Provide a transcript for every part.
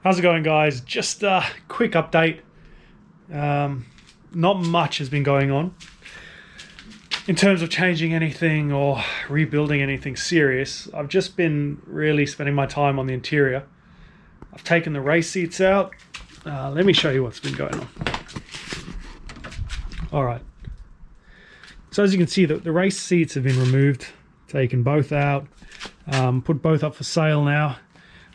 How's it going, guys? Just a quick update. Not much has been going on in terms of changing anything or rebuilding anything serious. I've just been really spending my time on the interior. I've taken the race seats out. Let me show you what's been going on. All right. So as you can see, the race seats have been removed, taken both out, put both up for sale now.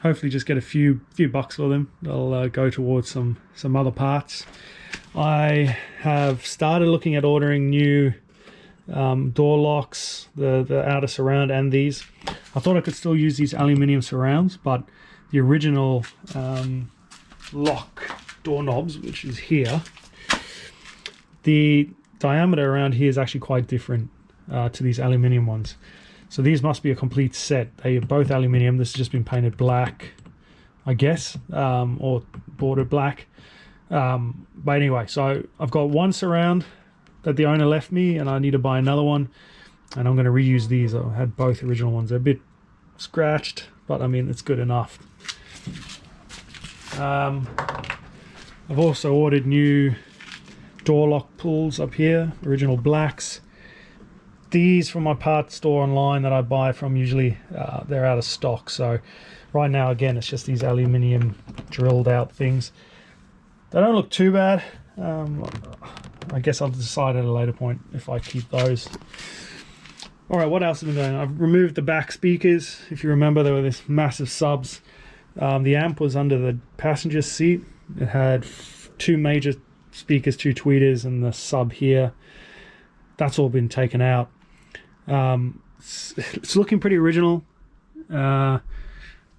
Hopefully just get a few bucks for them. They'll go towards some other parts. I have started looking at ordering new door locks, the outer surround and these. I thought I could still use these aluminium surrounds, but the original lock doorknobs, which is here, the diameter around here is actually quite different to these aluminium ones. So these must be a complete set. They are both aluminium. This has just been painted black, I guess, or bordered black. But anyway, so I've got one surround that the owner left me, and I need to buy another one. And I'm going to reuse these. I had both original ones. They're a bit scratched, but I mean, it's good enough. I've also ordered new door lock pulls up here, original blacks. These from my parts store online that I buy from, usually they're out of stock. So right now, again, it's just these aluminium drilled out things. They don't look too bad. I guess I'll decide at a later point if I keep those. All right, what else has been going on? I've removed the back speakers. If you remember, there were this massive subs. The amp was under the passenger seat. It had two major speakers, two tweeters, and the sub here. That's all been taken out. It's looking pretty original.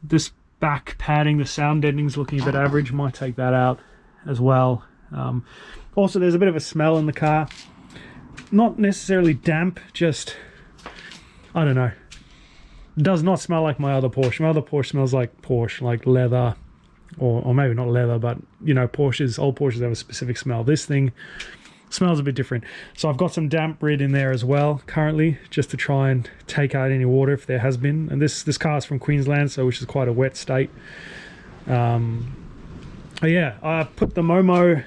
This back padding, the sound deadening is looking a bit average. Might take that out as well. Also, there's a bit of a smell in the car. Not necessarily damp, just, I don't know. It does not smell like my other Porsche. My other Porsche smells like Porsche, like leather, or maybe not leather, but you know, old Porsches have a specific smell. This thing smells a bit different. So I've got some damp rid in there as well currently, just to try and take out any water if there has been. And this car is from Queensland, so which is quite a wet state. Yeah, I put the Momo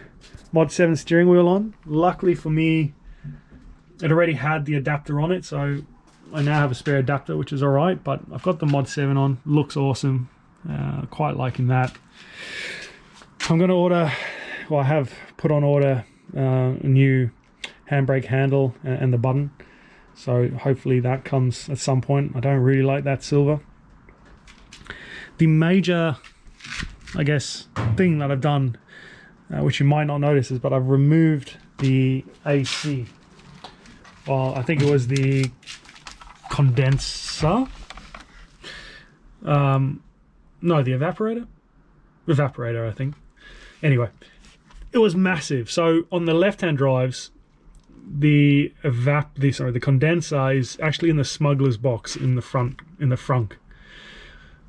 Mod 7 steering wheel on. Luckily for me, it already had the adapter on it, so I now have a spare adapter, which is all right. But I've got the Mod 7 on. Looks awesome. Quite liking that. I'm going to order, well, I have put on order a new handbrake handle and the button, so hopefully that comes at some point. I don't really like that silver. The major, I guess, thing that I've done, which you might not notice, is but I've removed the AC. Well, I think it was the condenser. No, the evaporator, I think. Anyway, it was massive. So on the left-hand drives, the condenser is actually in the smuggler's box in the front.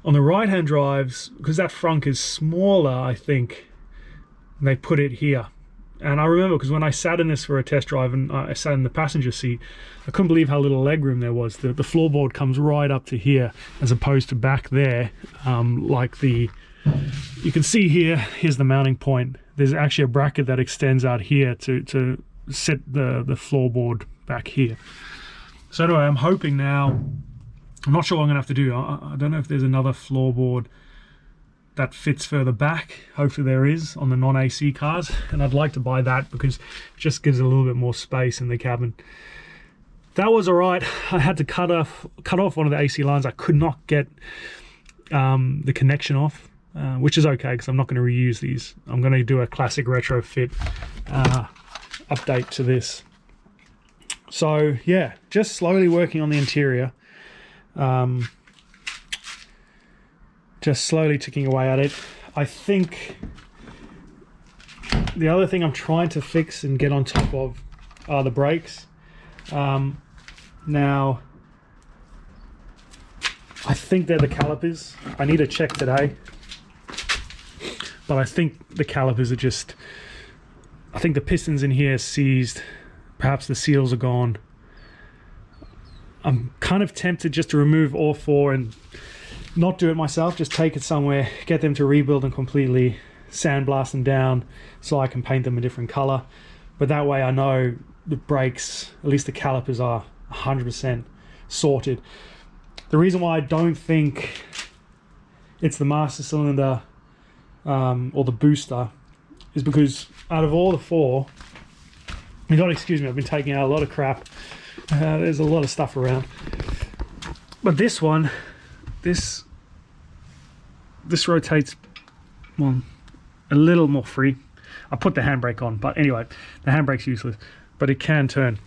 On the right-hand drives, because that frunk is smaller, I think, they put it here. And I remember, because when I sat in this for a test drive and I sat in the passenger seat, I couldn't believe how little legroom there was. The floorboard comes right up to here, as opposed to back there, you can see here, here's the mounting point. There's actually a bracket that extends out here to set the floorboard back here. So anyway, I'm hoping now, I'm not sure what I'm gonna have to do. I don't know if there's another floorboard that fits further back. Hopefully there is on the non-AC cars, and I'd like to buy that because it just gives a little bit more space in the cabin. That was all right. I had to cut off one of the AC lines. I could not get the connection off, which is okay because I'm not going to reuse these. I'm going to do a classic retrofit update to this. So yeah, just slowly working on the interior. Just slowly ticking away at it. I think the other thing I'm trying to fix and get on top of are the brakes. Now, I think they're the calipers. I need to check today. But I think the calipers are just, I think the pistons in here are seized. Perhaps the seals are gone. I'm kind of tempted just to remove all four and not do it myself, just take it somewhere, get them to rebuild and completely sandblast them down so I can paint them a different color. But that way I know the brakes, at least the calipers, are 100% sorted. The reason why I don't think it's the master cylinder or the booster is because out of all the four, you gotta excuse me, I've been taking out a lot of crap. There's a lot of stuff around. But this one, this rotates, well, a little more free. I put the handbrake on, but anyway, the handbrake's useless, but it can turn,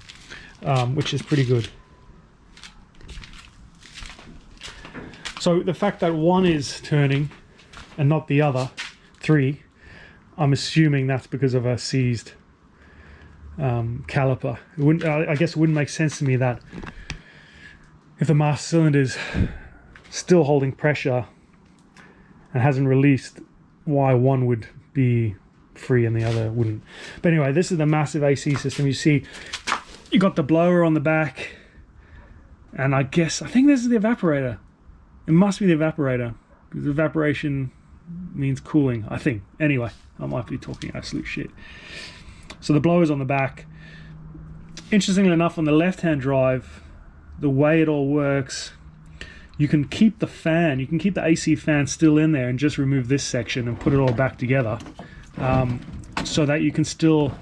which is pretty good. So the fact that one is turning and not the other three, I'm assuming that's because of a seized caliper. It wouldn't, I guess it wouldn't make sense to me that if the master cylinder is still holding pressure and hasn't released, why one would be free and the other wouldn't. But anyway, this is the massive AC system. You see, you got the blower on the back, and I think this is the evaporator. It must be the evaporator, because evaporation means cooling, I think. Anyway, I might be talking absolute shit. So the blower's on the back. Interestingly enough, on the left-hand drive, the way it all works, you can keep the fan, you can keep the AC fan still in there and just remove this section and put it all back together, so that you can still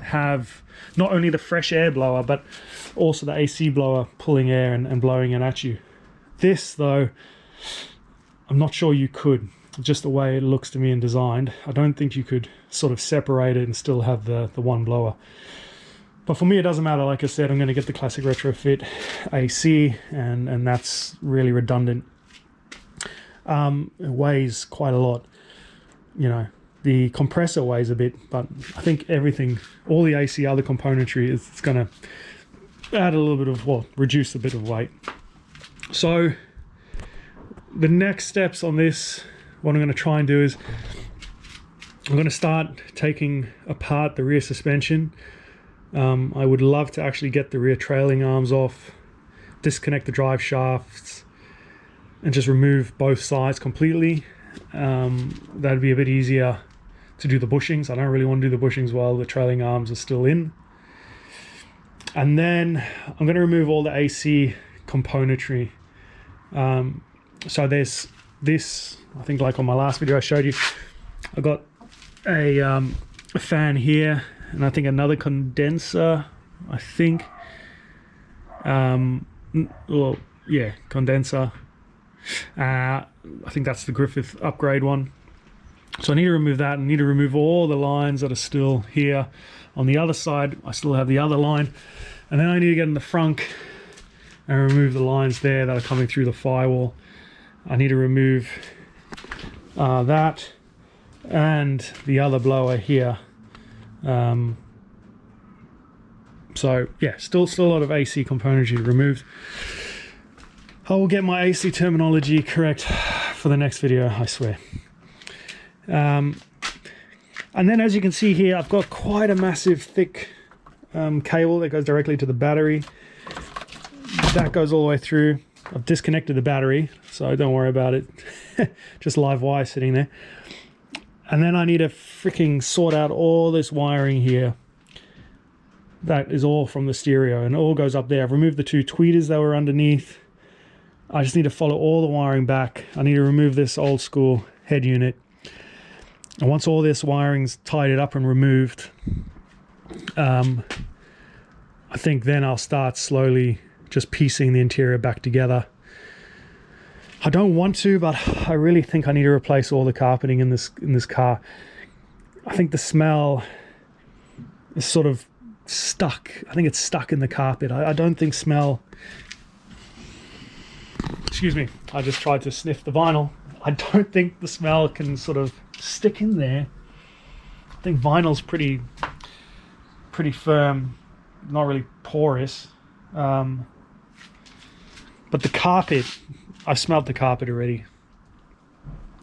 have not only the fresh air blower, but also the AC blower pulling air and blowing it at you. This, though, I'm not sure you could. Just the way it looks to me and designed, I don't think you could sort of separate it and still have the one blower. But for me, it doesn't matter. Like I said, I'm going to get the classic retrofit AC, and that's really redundant. It weighs quite a lot. You know, the compressor weighs a bit, but I think everything, all the AC, other componentry, it's going to add a little bit of, well, reduce a bit of weight. So the next steps on this, what I'm going to try and do is I'm going to start taking apart the rear suspension. I would love to actually get the rear trailing arms off, disconnect the drive shafts, and just remove both sides completely. That'd be a bit easier to do the bushings. I don't really want to do the bushings while the trailing arms are still in. And then I'm going to remove all the AC componentry. So there's this, I think like on my last video I showed you, I got a fan here, and I think another condenser, I think. Well, yeah, condenser. I think that's the Griffith upgrade one. So I need to remove that. I need to remove all the lines that are still here. On the other side, I still have the other line. And then I need to get in the front and remove the lines there that are coming through the firewall. I need to remove that and the other blower here. So yeah, still a lot of AC componentry removed. I will get my AC terminology correct for the next video, I swear. And then as you can see here, I've got quite a massive thick cable that goes directly to the battery. That goes all the way through. I've disconnected the battery, so don't worry about it. Just live wire sitting there. And then I need to freaking sort out all this wiring here. That is all from the stereo, and it all goes up there. I've removed the two tweeters that were underneath. I just need to follow all the wiring back. I need to remove this old school head unit. And once all this wiring's tidied up and removed, I think then I'll start slowly just piecing the interior back together. I don't want to, but I really think I need to replace all the carpeting in this car. I think the smell is sort of stuck. I think it's stuck in the carpet. I don't think smell... Excuse me, I just tried to sniff the vinyl. I don't think the smell can sort of stick in there. I think vinyl's pretty firm, not really porous. But the carpet, I've smelled the carpet already.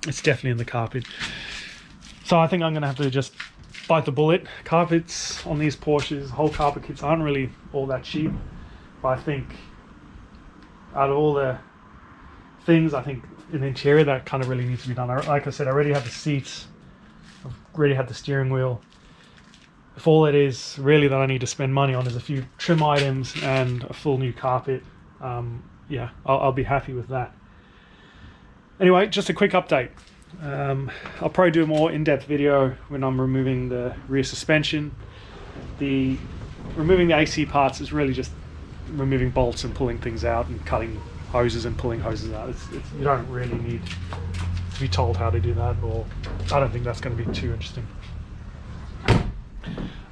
It's definitely in the carpet. So I think I'm going to have to just bite the bullet. Carpets on these Porsches, whole carpet kits aren't really all that cheap. But I think out of all the things, I think, in the interior that kind of really needs to be done. Like I said, I already have the seats, I've already had the steering wheel. If all it is really that I need to spend money on is a few trim items and a full new carpet, yeah, I'll be happy with that. Anyway, just a quick update. I'll probably do a more in-depth video when I'm removing the rear suspension. Removing the AC parts is really just removing bolts and pulling things out and cutting hoses and pulling hoses out. You don't really need to be told how to do that, or I don't think that's going to be too interesting.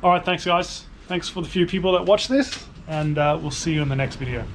All right, thanks guys. Thanks for the few people that watch this, and we'll see you in the next video.